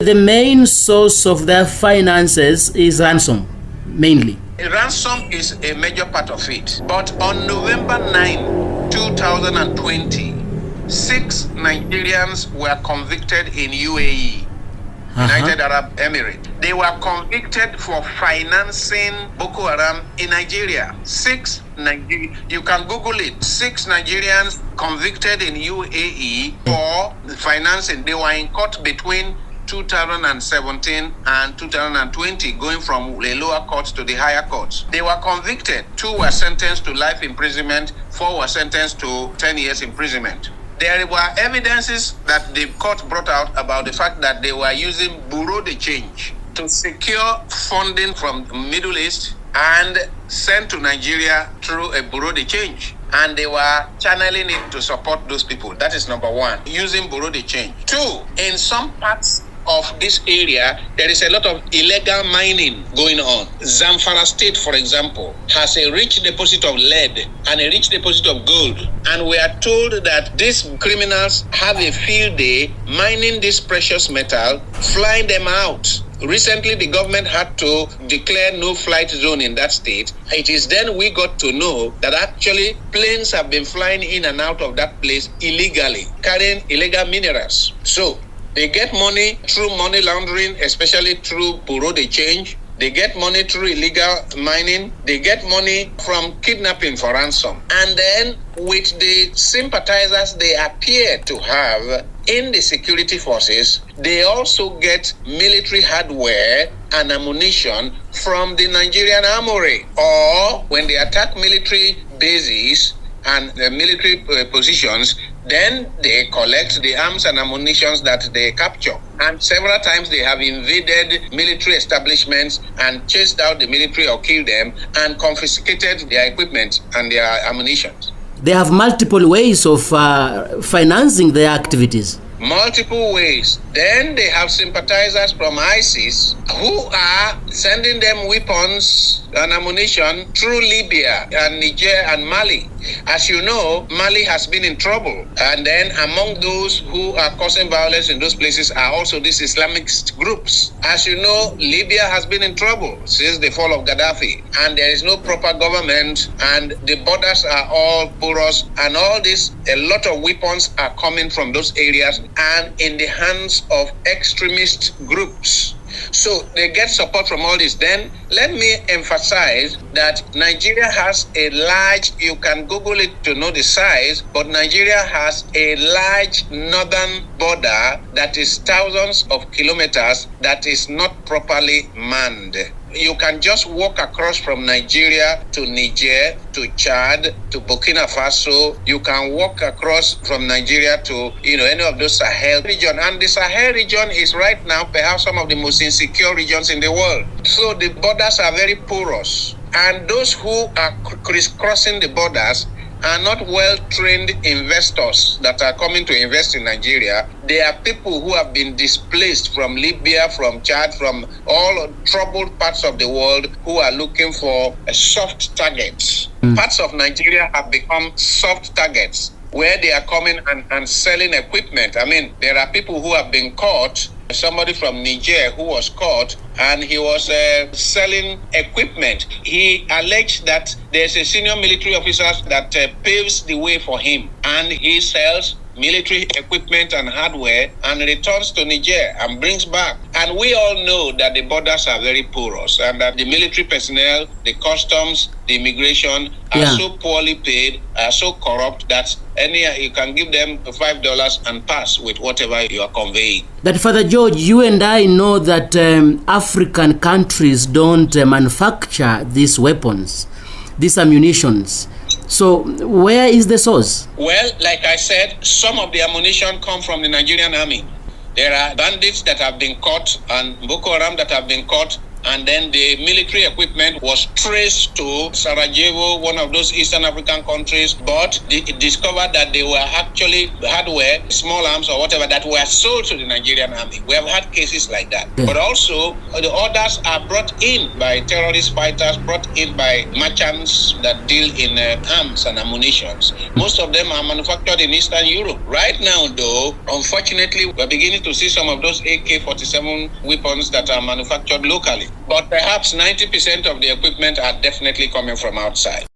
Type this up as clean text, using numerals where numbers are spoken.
The main source of their finances is ransom, mainly. Ransom is a major part of it. But on November 9, 2020, 6 Nigerians were convicted in UAE, United Arab Emirates. They were convicted for financing Boko Haram in Nigeria. 6 Nigerians, you can Google it. 6 Nigerians convicted in UAE for financing. They were in court between 2017 and 2020, going from the lower courts to the higher courts. They were convicted. 2 were sentenced to life imprisonment, 4 were sentenced to 10 years imprisonment. There were evidences that the court brought out about the fact that they were using bureau de change to secure funding from the Middle East and sent to Nigeria through a bureau de change. And they were channeling it to support those people. That is number 1, using bureau de change. 2, in some parts of this area, there is a lot of illegal mining going on. Zamfara State, for example, has a rich deposit of lead and a rich deposit of gold. And we are told that these criminals have a field day mining this precious metal, flying them out. Recently, the government had to declare no flight zone in that state. It is then we got to know that actually planes have been flying in and out of that place illegally, carrying illegal minerals. So they get money through money laundering, especially through bureau de change. They get money through illegal mining. They get money from kidnapping for ransom. And then with the sympathizers they appear to have in the security forces, they also get military hardware and ammunition from the Nigerian armory. Or when they attack military bases and the military positions, then they collect the arms and ammunitions that they capture. And several times they have invaded military establishments and chased out the military or killed them and confiscated their equipment and their ammunition. They have multiple ways of financing their activities. Multiple ways. Then they have sympathizers from ISIS who are sending them weapons and ammunition through Libya and Niger and Mali. As you know, Mali has been in trouble. And then among those who are causing violence in those places are also these Islamist groups. As you know, Libya has been in trouble since the fall of Gaddafi. And there is no proper government and the borders are all porous. And all this, a lot of weapons are coming from those areas and in the hands of extremist groups. So they get support from all this. Then let me emphasize that Nigeria has a large, you can Google it to know the size, but Nigeria has a large northern border that is thousands of kilometers that is not properly manned. You can just walk across from Nigeria to Niger, to Chad, to Burkina Faso. You can walk across from Nigeria to, any of those Sahel region. And the Sahel region is right now perhaps some of the most insecure regions in the world. So the borders are very porous. And those who are crisscrossing the borders are not well-trained investors that are coming to invest in Nigeria. They are people who have been displaced from Libya, from Chad, from all troubled parts of the world who are looking for soft targets. Parts of Nigeria have become soft targets where they are coming and selling equipment. I mean, there are people who have been caught. Somebody from Niger who was caught and he was selling equipment. He alleged that there's a senior military officer that paves the way for him and he sells military equipment and hardware and returns to Niger and brings back. And we all know that the borders are very porous and that the military personnel, the customs, the immigration are so poorly paid, are so corrupt that you can give them $5 and pass with whatever you are conveying. But Father George, you and I know that African countries don't manufacture these weapons, these ammunitions. So where is the source? Well, like I said, some of the ammunition come from the Nigerian army. There are bandits that have been caught and Boko Haram that have been caught and then the military equipment was traced to Sarajevo, one of those Eastern African countries, but it discovered that they were actually hardware, small arms or whatever, that were sold to the Nigerian army. We have had cases like that. But also, the orders are brought in by terrorist fighters, brought in by merchants that deal in arms and ammunitions. Most of them are manufactured in Eastern Europe. Right now, though, unfortunately, we're beginning to see some of those AK-47 weapons that are manufactured locally. But perhaps 90% of the equipment are definitely coming from outside.